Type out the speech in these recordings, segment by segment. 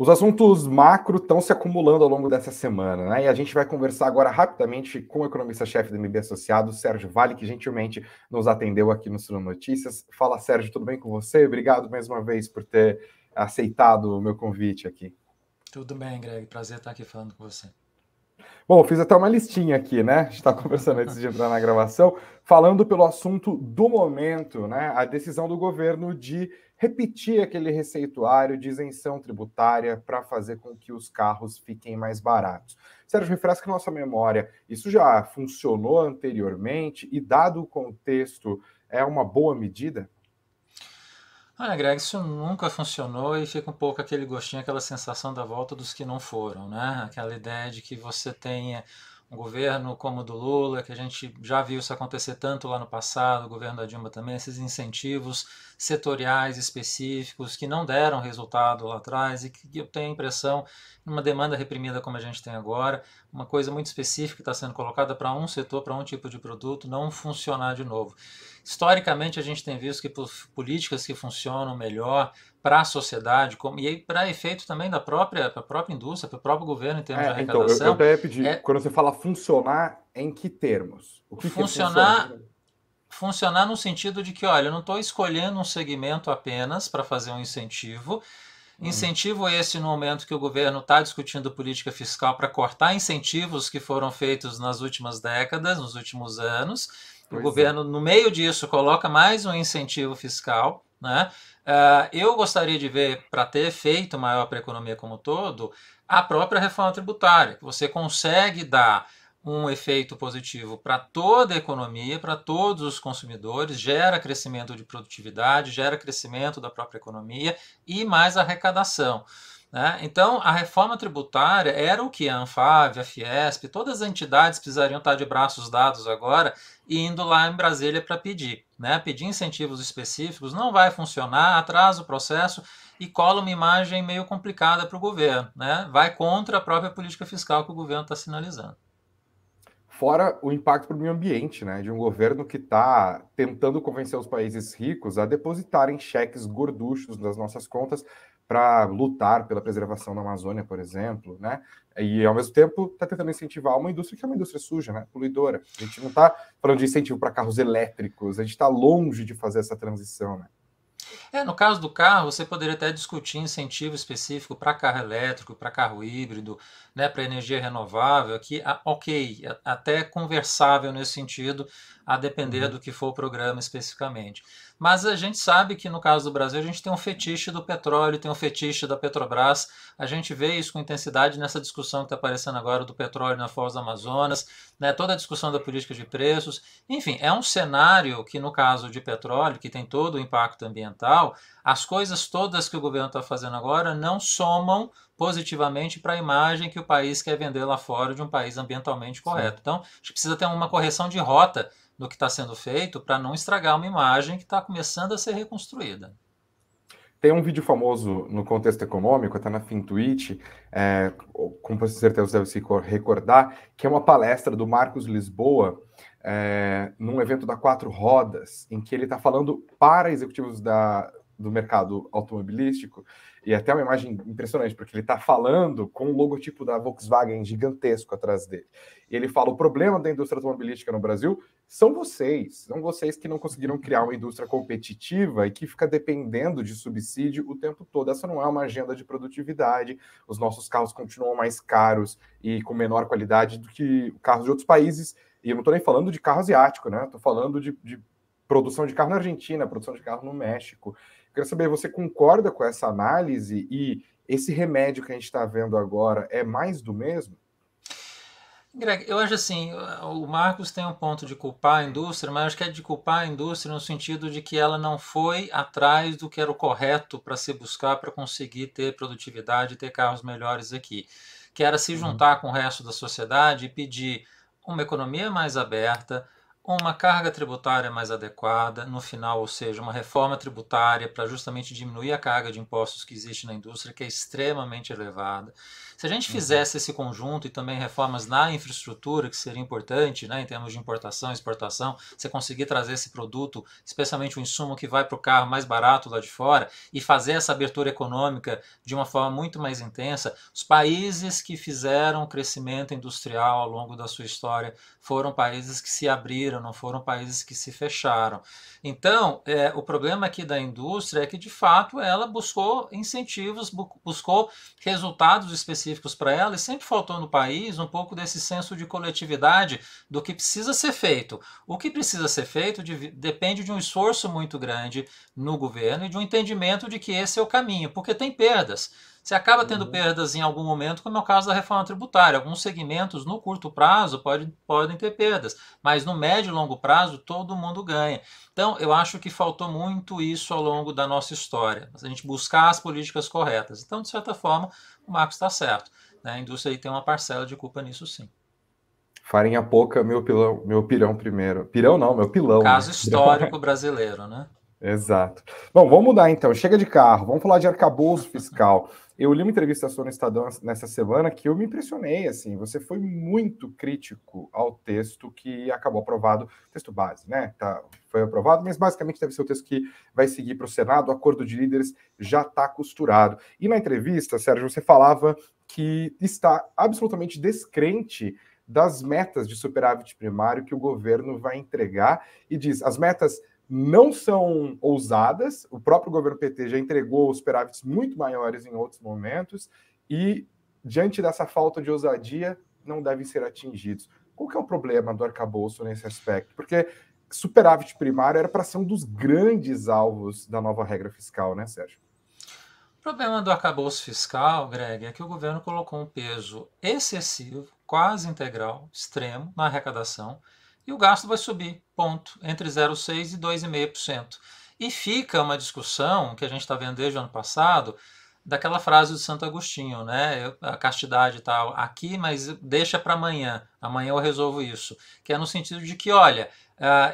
Os assuntos macro estão se acumulando ao longo dessa semana, né? E a gente vai conversar agora rapidamente com o economista-chefe do MB Associado, Sérgio Vale, que gentilmente nos atendeu aqui no Suno Notícias. Fala, Sérgio, tudo bem com você? Obrigado mais uma vez por ter aceitado o meu convite aqui. Tudo bem, Greg. Prazer estar aqui falando com você. Bom, eu fiz até uma listinha aqui, né? A gente está conversando antes de entrar na gravação, falando pelo assunto do momento, né? A decisão do governo de repetir aquele receituário de isenção tributária para fazer com que os carros fiquem mais baratos. Sérgio, refresca nossa memória. Isso já funcionou anteriormente e, dado o contexto, é uma boa medida? Olha, Greg, isso nunca funcionou e fica um pouco aquele gostinho, aquela sensação da volta dos que não foram, né? Aquela ideia de que você tenha um governo como o do Lula, que a gente já viu isso acontecer tanto lá no passado, o governo da Dilma também, esses incentivos setoriais específicos que não deram resultado lá atrás e que eu tenho a impressão, numa demanda reprimida como a gente tem agora, uma coisa muito específica que está sendo colocada para um setor, para um tipo de produto, não funcionar de novo. Historicamente, a gente tem visto que políticas que funcionam melhor para a sociedade, e para efeito também da própria indústria, para o próprio governo em termos de Então, eu arrecadação, até ia pedir, é quando você fala funcionar, em que termos? O que é funcionar? funcionar no sentido de que, olha, eu não estou escolhendo um segmento apenas para fazer um incentivo. Incentivo esse no momento que o governo está discutindo política fiscal para cortar incentivos que foram feitos nas últimas décadas, nos últimos anos. O Pois é. governo, no meio disso, coloca mais um incentivo fiscal, né? Eu gostaria de ver, para ter efeito maior para a economia como um todo, a própria reforma tributária, que você consegue dar um efeito positivo para toda a economia, para todos os consumidores, gera crescimento de produtividade, gera crescimento da própria economia e mais arrecadação. Né? Então, a reforma tributária era o que a Anfávia, a Fiesp, todas as entidades precisariam estar de braços dados agora e indo lá em Brasília para pedir. Né? Pedir incentivos específicos não vai funcionar, atrasa o processo e cola uma imagem meio complicada para o governo. Né? Vai contra a própria política fiscal que o governo está sinalizando. Fora o impacto para o meio ambiente, né? De um governo que está tentando convencer os países ricos a depositarem cheques gorduchos nas nossas contas para lutar pela preservação da Amazônia, por exemplo, né? E ao mesmo tempo está tentando incentivar uma indústria que é uma indústria suja, né? Poluidora. A gente não está falando de incentivo para carros elétricos, a gente está longe de fazer essa transição, né? No caso do carro, você poderia até discutir incentivo específico para carro elétrico, para carro híbrido, né, para energia renovável, que, ok, até conversável nesse sentido, a depender do que for o programa especificamente. Mas a gente sabe que no caso do Brasil a gente tem um fetiche do petróleo, tem um fetiche da Petrobras, a gente vê isso com intensidade nessa discussão que está aparecendo agora do petróleo na Foz do Amazonas, né, toda a discussão da política de preços, enfim, é um cenário que no caso de petróleo, que tem todo o impacto ambiental, as coisas todas que o governo está fazendo agora não somam positivamente para a imagem que o país quer vender lá fora de um país ambientalmente Sim. correto. Então, a gente precisa ter uma correção de rota do que está sendo feito para não estragar uma imagem que está começando a ser reconstruída. Tem um vídeo famoso no contexto econômico, até na FinTwitch, com certeza você deve se recordar, que é uma palestra do Marcos Lisboa, num evento da Quatro Rodas, em que ele está falando para executivos do mercado automobilístico, e até uma imagem impressionante, porque ele está falando com o logotipo da Volkswagen gigantesco atrás dele. E ele fala: o problema da indústria automobilística no Brasil são vocês que não conseguiram criar uma indústria competitiva e que fica dependendo de subsídio o tempo todo. Essa não é uma agenda de produtividade. Os nossos carros continuam mais caros e com menor qualidade do que carros de outros países. E eu não estou nem falando de carro asiático, né? Estou falando de produção de carro na Argentina, produção de carro no México. Quero saber, você concorda com essa análise e esse remédio que a gente está vendo agora é mais do mesmo? Greg, eu acho assim, o Marcos tem um ponto de culpar a indústria, mas acho que é de culpar a indústria no sentido de que ela não foi atrás do que era o correto para se buscar para conseguir ter produtividade e ter carros melhores aqui. Que era se juntar com o resto da sociedade e pedir uma economia mais aberta, uma carga tributária mais adequada no final, ou seja, uma reforma tributária para justamente diminuir a carga de impostos que existe na indústria, que é extremamente elevada. Se a gente fizesse esse conjunto e também reformas na infraestrutura, que seria importante, né, em termos de importação e exportação, você conseguir trazer esse produto, especialmente o insumo que vai para o carro mais barato lá de fora, e fazer essa abertura econômica de uma forma muito mais intensa, os países que fizeram crescimento industrial ao longo da sua história foram países que se abriram, não foram países que se fecharam. Então, o problema aqui da indústria é que, de fato, ela buscou incentivos, buscou resultados específicos para ela e sempre faltou no país um pouco desse senso de coletividade do que precisa ser feito. O que precisa ser feito depende de um esforço muito grande no governo e de um entendimento de que esse é o caminho, porque tem perdas. Você acaba tendo perdas em algum momento, como é o caso da reforma tributária. Alguns segmentos, no curto prazo, podem ter perdas, mas no médio e longo prazo, todo mundo ganha. Então, eu acho que faltou muito isso ao longo da nossa história, a gente buscar as políticas corretas. Então, de certa forma, o Marcos está certo, né? A indústria aí tem uma parcela de culpa nisso, sim. Farinha pouca, meu pirão primeiro. Pirão não, meu pilão, Caso né? histórico brasileiro, né? Exato. Bom, vamos mudar então. Chega de carro, vamos falar de arcabouço fiscal. Eu li uma entrevista sua no Estadão nessa semana que eu me impressionei, assim, você foi muito crítico ao texto que acabou aprovado, texto base, né? Foi aprovado, mas basicamente deve ser o texto que vai seguir para o Senado, o acordo de líderes já está costurado. E na entrevista, Sérgio, você falava que está absolutamente descrente das metas de superávit primário que o governo vai entregar e diz, as metas não são ousadas, o próprio governo PT já entregou superávites muito maiores em outros momentos e, diante dessa falta de ousadia, não devem ser atingidos. Qual que é o problema do arcabouço nesse aspecto? Porque superávit primário era para ser um dos grandes alvos da nova regra fiscal, né, Sérgio? O problema do arcabouço fiscal, Greg, é que o governo colocou um peso excessivo, quase integral, extremo, na arrecadação, e o gasto vai subir, ponto, entre 0,6% e 2,5%. E fica uma discussão que a gente está vendo desde o ano passado, daquela frase do Santo Agostinho, né? A castidade está aqui, mas deixa para amanhã. Amanhã eu resolvo isso. Que é no sentido de que, olha,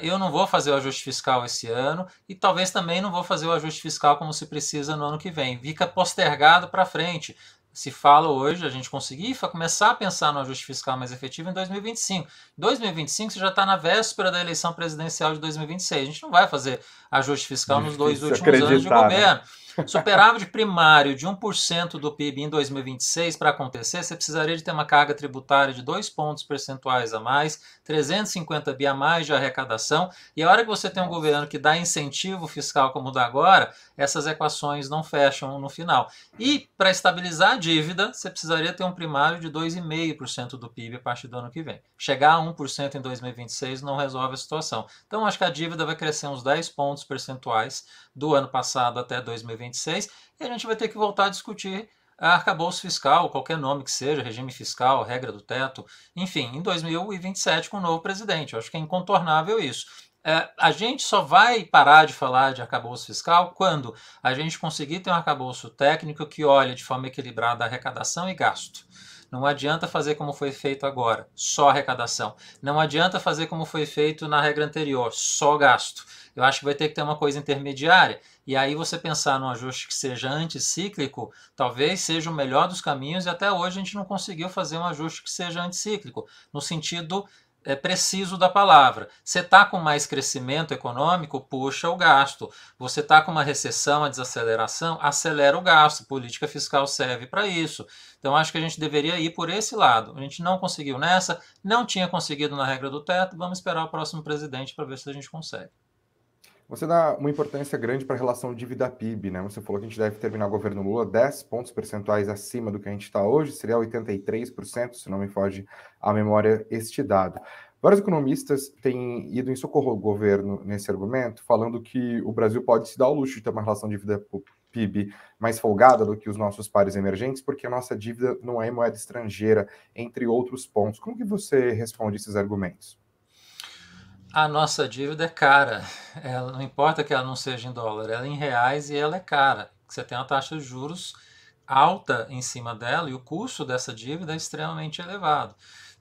eu não vou fazer o ajuste fiscal esse ano e talvez também não vou fazer o ajuste fiscal como se precisa no ano que vem. Fica postergado para frente. Se fala hoje, a gente conseguir começar a pensar no ajuste fiscal mais efetivo em 2025. Em 2025 você já está na véspera da eleição presidencial de 2026. A gente não vai fazer ajuste fiscal nos 2 últimos anos de governo. Superávit primário de 1% do PIB em 2026 para acontecer, você precisaria de ter uma carga tributária de 2 pontos percentuais a mais, 350 bi a mais de arrecadação, e a hora que você tem um governo que dá incentivo fiscal como dá agora, essas equações não fecham no final. E para estabilizar a dívida, você precisaria ter um primário de 2,5% do PIB a partir do ano que vem. Chegar a 1% em 2026 não resolve a situação. Então, acho que a dívida vai crescer uns 10 pontos percentuais do ano passado até 2026, e a gente vai ter que voltar a discutir arcabouço fiscal, qualquer nome que seja, regime fiscal, regra do teto, enfim, em 2027 com o novo presidente. Eu acho que é incontornável isso. A gente só vai parar de falar de arcabouço fiscal quando a gente conseguir ter um arcabouço técnico que olhe de forma equilibrada a arrecadação e gasto. Não adianta fazer como foi feito agora, só arrecadação. Não adianta fazer como foi feito na regra anterior, só gasto. Eu acho que vai ter que ter uma coisa intermediária. E aí você pensar num ajuste que seja anticíclico, talvez seja o melhor dos caminhos, e até hoje a gente não conseguiu fazer um ajuste que seja anticíclico, no sentido preciso da palavra. Você está com mais crescimento econômico, puxa o gasto. Você está com uma recessão, a desaceleração, acelera o gasto. Política fiscal serve para isso. Então acho que a gente deveria ir por esse lado. A gente não conseguiu nessa, não tinha conseguido na regra do teto, vamos esperar o próximo presidente para ver se a gente consegue. Você dá uma importância grande para a relação dívida-PIB, né? Você falou que a gente deve terminar o governo Lula 10 pontos percentuais acima do que a gente está hoje, seria 83%, se não me foge a memória este dado. Vários economistas têm ido em socorro ao governo nesse argumento, falando que o Brasil pode se dar ao luxo de ter uma relação dívida-PIB mais folgada do que os nossos pares emergentes, porque a nossa dívida não é em moeda estrangeira, entre outros pontos. Como que você responde esses argumentos? A nossa dívida é cara. Não importa que ela não seja em dólar, ela é em reais e ela é cara. Você tem uma taxa de juros alta em cima dela e o custo dessa dívida é extremamente elevado.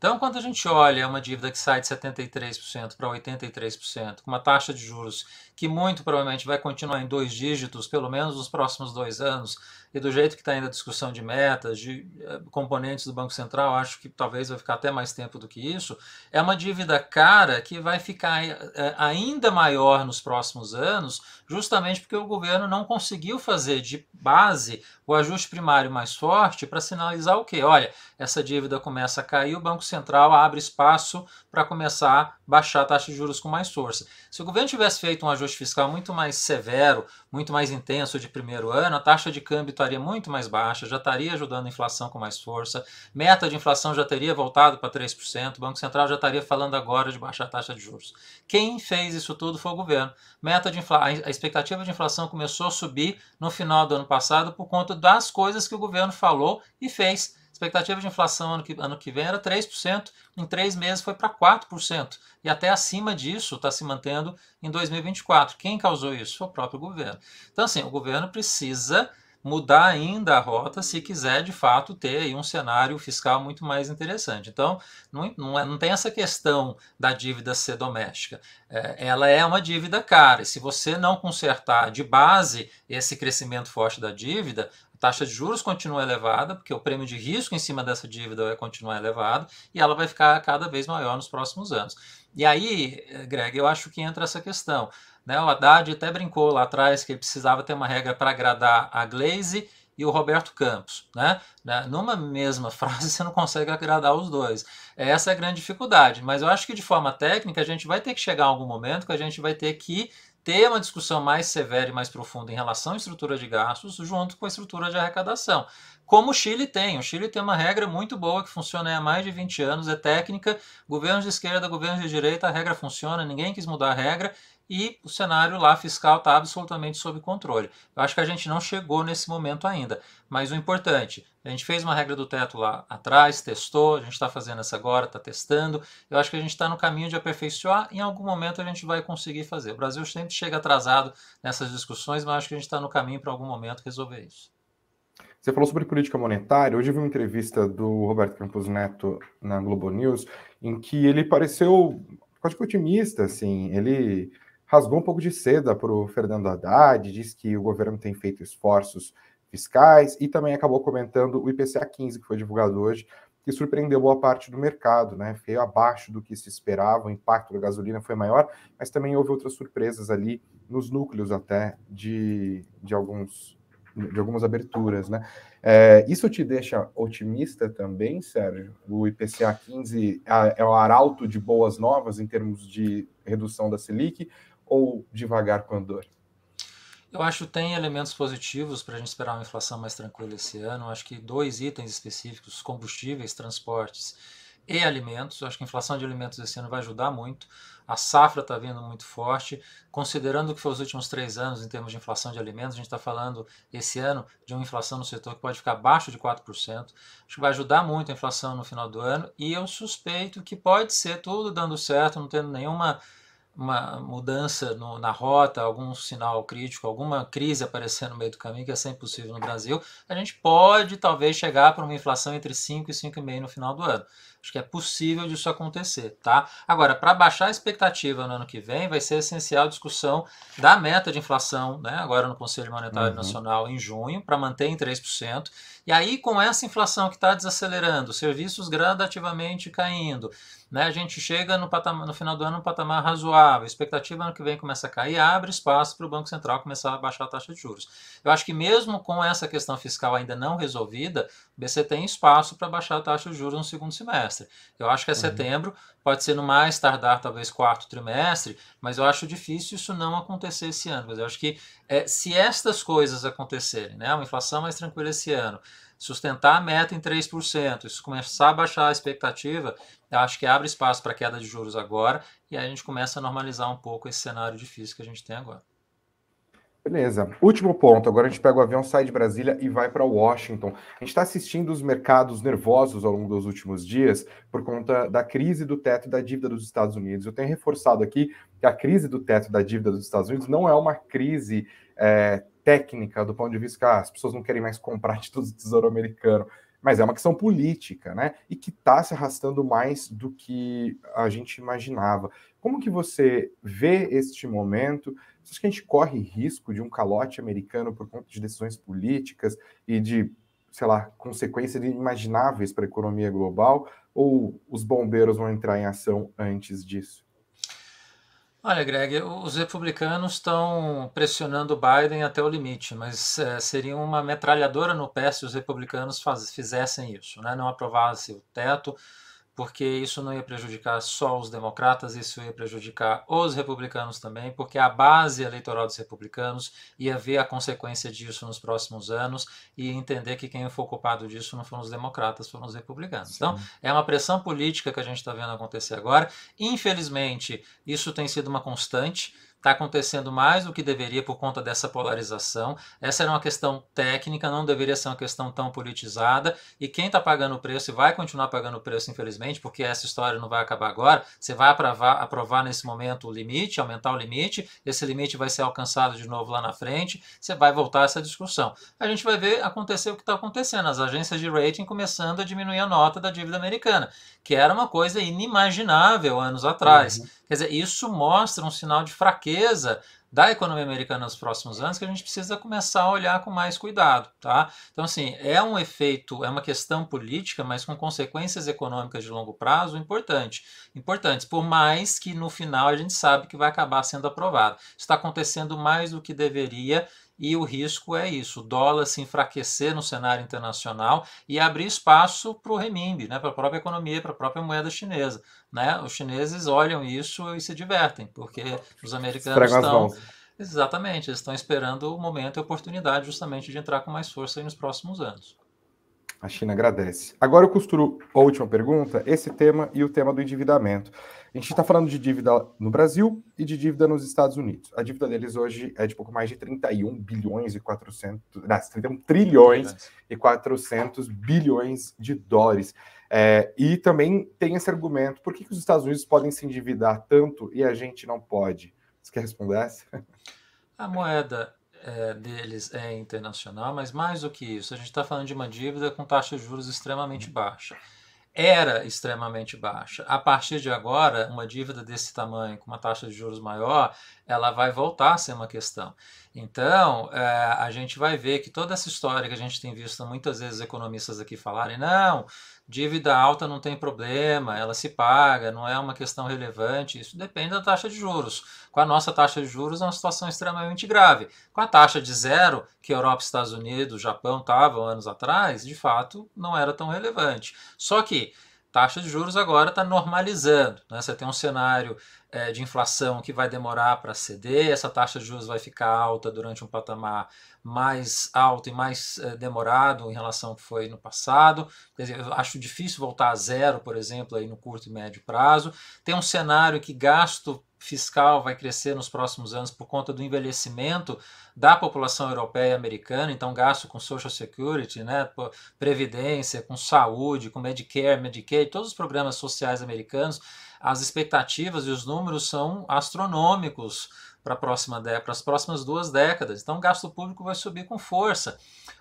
Então, quando a gente olha uma dívida que sai de 73% para 83%, com uma taxa de juros que muito provavelmente vai continuar em 2 dígitos, pelo menos nos próximos 2 anos, e do jeito que está indo a discussão de metas, de componentes do Banco Central, acho que talvez vai ficar até mais tempo do que isso, é uma dívida cara que vai ficar ainda maior nos próximos anos, justamente porque o governo não conseguiu fazer de base o ajuste primário mais forte para sinalizar o quê? Olha, essa dívida começa a cair, o Banco Central abre espaço para começar a baixar a taxa de juros com mais força. Se o governo tivesse feito um ajuste fiscal muito mais severo, muito mais intenso de primeiro ano, a taxa de câmbio estaria muito mais baixa, já estaria ajudando a inflação com mais força, meta de inflação já teria voltado para 3%, o Banco Central já estaria falando agora de baixar a taxa de juros. Quem fez isso tudo foi o governo. A expectativa de inflação começou a subir no final do ano passado por conta das coisas que o governo falou e fez. A expectativa de inflação ano que vem era 3%, em 3 meses foi para 4%, e até acima disso está se mantendo em 2024. Quem causou isso? Foi o próprio governo. Então, assim, o governo precisa mudar ainda a rota se quiser, de fato, ter aí um cenário fiscal muito mais interessante. Então, não tem essa questão da dívida ser doméstica. Ela é uma dívida cara, e se você não consertar de base esse crescimento forte da dívida, a taxa de juros continua elevada, porque o prêmio de risco em cima dessa dívida vai continuar elevado, e ela vai ficar cada vez maior nos próximos anos. E aí, Greg, eu acho que entra essa questão. Né? O Haddad até brincou lá atrás que ele precisava ter uma regra para agradar a Glaze e o Roberto Campos. Né? Numa mesma frase você não consegue agradar os dois. Essa é a grande dificuldade. Mas eu acho que de forma técnica a gente vai ter que chegar a algum momento que a gente vai ter que ter uma discussão mais severa e mais profunda em relação à estrutura de gastos junto com a estrutura de arrecadação. Como o Chile tem. O Chile tem uma regra muito boa que funciona há mais de 20 anos, é técnica, governos de esquerda, governos de direita, a regra funciona, ninguém quis mudar a regra e o cenário lá fiscal está absolutamente sob controle. Eu acho que a gente não chegou nesse momento ainda, mas o importante, a gente fez uma regra do teto lá atrás, testou, a gente está fazendo essa agora, está testando, eu acho que a gente está no caminho de aperfeiçoar, em algum momento a gente vai conseguir fazer. O Brasil sempre chega atrasado nessas discussões, mas acho que a gente está no caminho para algum momento resolver isso. Você falou sobre política monetária. Hoje eu vi uma entrevista do Roberto Campos Neto na Globo News, em que ele pareceu quase que otimista, assim. Ele rasgou um pouco de seda para o Fernando Haddad, disse que o governo tem feito esforços fiscais e também acabou comentando o IPCA 15, que foi divulgado hoje, que surpreendeu boa parte do mercado, né? Veio abaixo do que se esperava, o impacto da gasolina foi maior, mas também houve outras surpresas ali nos núcleos até de algumas aberturas, né? Isso te deixa otimista também, Sérgio? O IPCA 15 é o arauto de boas novas em termos de redução da Selic ou devagar com a dor? Eu acho que tem elementos positivos para a gente esperar uma inflação mais tranquila esse ano. Eu acho que 2 itens específicos, combustíveis, transportes e alimentos. Eu acho que a inflação de alimentos esse ano vai ajudar muito. A safra está vindo muito forte. Considerando o que foi os últimos 3 anos em termos de inflação de alimentos, a gente está falando esse ano de uma inflação no setor que pode ficar abaixo de 4%. Acho que vai ajudar muito a inflação no final do ano. E eu suspeito que pode ser tudo dando certo, não tendo nenhuma uma mudança na rota, algum sinal crítico, alguma crise aparecer no meio do caminho, que é sempre possível no Brasil, a gente pode talvez chegar para uma inflação entre 5 e 5,5 no final do ano. Acho que é possível disso acontecer, tá? Agora, para baixar a expectativa no ano que vem, vai ser essencial a discussão da meta de inflação, né? Agora no Conselho Monetário Nacional em junho, para manter em 3%. E aí, com essa inflação que está desacelerando, serviços gradativamente caindo, né, a gente chega no final do ano num patamar razoável, a expectativa ano que vem começa a cair, abre espaço para o Banco Central começar a baixar a taxa de juros. Eu acho que mesmo com essa questão fiscal ainda não resolvida, o BC tem espaço para baixar a taxa de juros no segundo semestre. Eu acho que é setembro, pode ser no mais tardar talvez quarto trimestre, mas eu acho difícil isso não acontecer esse ano. Mas eu acho que se estas coisas acontecerem, né, uma inflação mais tranquila esse ano, sustentar a meta em 3%, isso começar a baixar a expectativa, eu acho que abre espaço para queda de juros agora e aí a gente começa a normalizar um pouco esse cenário difícil que a gente tem agora. Beleza. Último ponto. Agora a gente pega o avião, sai de Brasília e vai para Washington. A gente está assistindo os mercados nervosos ao longo dos últimos dias por conta da crise do teto e da dívida dos Estados Unidos. Eu tenho reforçado aqui que a crise do teto e da dívida dos Estados Unidos não é uma crise técnica do ponto de vista que as pessoas não querem mais comprar títulos do Tesouro Americano. mas é uma questão política, né? E que está se arrastando mais do que a gente imaginava. Como que você vê este momento? Você acha que a gente corre risco de um calote americano por conta de decisões políticas e de, sei lá, consequências inimagináveis para a economia global? Ou os bombeiros vão entrar em ação antes disso? Olha, Greg, os republicanos estão pressionando o Biden até o limite, mas seria uma metralhadora no pé se os republicanos fizessem isso, né? Não aprovassem o teto, porque isso não ia prejudicar só os democratas, isso ia prejudicar os republicanos também, porque a base eleitoral dos republicanos ia ver a consequência disso nos próximos anos e entender que quem foi culpado disso não foram os democratas, foram os republicanos. Então, Sim. é uma pressão política que a gente está vendo acontecer agora. Infelizmente, isso tem sido uma constante. Está acontecendo mais do que deveria por conta dessa polarização. Essa era uma questão técnica, não deveria ser uma questão tão politizada. E quem está pagando o preço e vai continuar pagando o preço, infelizmente, porque essa história não vai acabar agora. Você vai aprovar nesse momento o limite, aumentar o limite. Esse limite vai ser alcançado de novo lá na frente. Você vai voltar a essa discussão. A gente vai ver acontecer o que está acontecendo. As agências de rating começando a diminuir a nota da dívida americana, que era uma coisa inimaginável anos atrás. Uhum. Quer dizer, isso mostra um sinal de fraqueza da economia americana nos próximos anos que a gente precisa começar a olhar com mais cuidado, tá? Então, assim, é um efeito, é uma questão política, mas com consequências econômicas de longo prazo importantes, por mais que no final a gente sabe que vai acabar sendo aprovado. Está acontecendo mais do que deveria e o risco é isso, o dólar se enfraquecer no cenário internacional e abrir espaço para o renminbi, né, para a própria economia, para a própria moeda chinesa. Né? Os chineses olham isso e se divertem, porque os americanos Esfregam as estão. mãos. Exatamente, eles estão esperando o momento e a oportunidade justamente de entrar com mais força aí nos próximos anos. A China agradece. Agora eu costuro a última pergunta, esse tema e o tema do endividamento. A gente está falando de dívida no Brasil e de dívida nos Estados Unidos. A dívida deles hoje é de pouco mais de 31 bilhões e 400, não, 31 trilhões e 400 bilhões de dólares. E também tem esse argumento, por que os Estados Unidos podem se endividar tanto e a gente não pode? Você quer responder essa? A moeda deles é internacional, mas mais do que isso, a gente está falando de uma dívida com taxa de juros extremamente baixa. Era extremamente baixa. A partir de agora, uma dívida desse tamanho, com uma taxa de juros maior, ela vai voltar a ser uma questão. Então, a gente vai ver que toda essa história que a gente tem visto muitas vezes economistas aqui falarem, não, dívida alta não tem problema, ela se paga, não é uma questão relevante, isso depende da taxa de juros. Com a nossa taxa de juros é uma situação extremamente grave. Com a taxa de zero, que a Europa, Estados Unidos, Japão estavam anos atrás, de fato, não era tão relevante. Só que taxa de juros agora está normalizando. Né? Você tem um cenário de inflação que vai demorar para ceder, essa taxa de juros vai ficar alta durante um patamar mais alto e mais demorado em relação ao que foi no passado. Quer dizer, eu acho difícil voltar a zero, por exemplo, aí no curto e médio prazo. Tem um cenário que gasto fiscal vai crescer nos próximos anos por conta do envelhecimento da população europeia e americana, então gasto com Social Security, né, previdência, com saúde, com Medicare, Medicaid, todos os programas sociais americanos, as expectativas e os números são astronômicos para as próximas 2 décadas. Então o gasto público vai subir com força.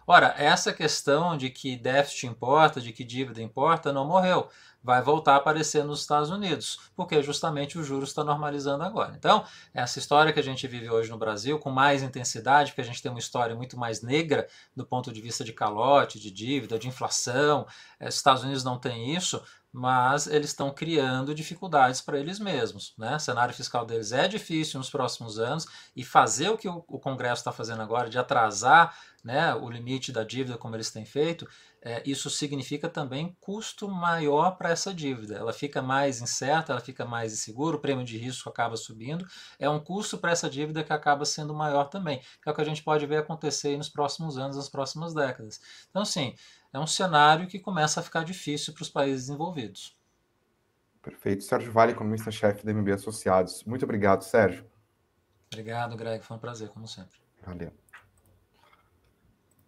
Ora, essa questão de que déficit importa, de que dívida importa, não morreu. Vai voltar a aparecer nos Estados Unidos, porque justamente o juros está normalizando agora. Então, essa história que a gente vive hoje no Brasil, com mais intensidade, porque a gente tem uma história muito mais negra do ponto de vista de calote, de dívida, de inflação. Os Estados Unidos não tem isso, mas eles estão criando dificuldades para eles mesmos. Né? O cenário fiscal deles é difícil nos próximos anos e fazer o que o Congresso está fazendo agora, de atrasar, né, o limite da dívida, como eles têm feito, isso significa também custo maior para essa dívida. Ela fica mais incerta, ela fica mais insegura, o prêmio de risco acaba subindo. É um custo para essa dívida que acaba sendo maior também, que é o que a gente pode ver acontecer nos próximos anos, nas próximas décadas. Então, sim, é um cenário que começa a ficar difícil para os países envolvidos. Perfeito. Sérgio Vale, economista-chefe da MB Associados. Muito obrigado, Sérgio. Obrigado, Greg. Foi um prazer, como sempre. Valeu.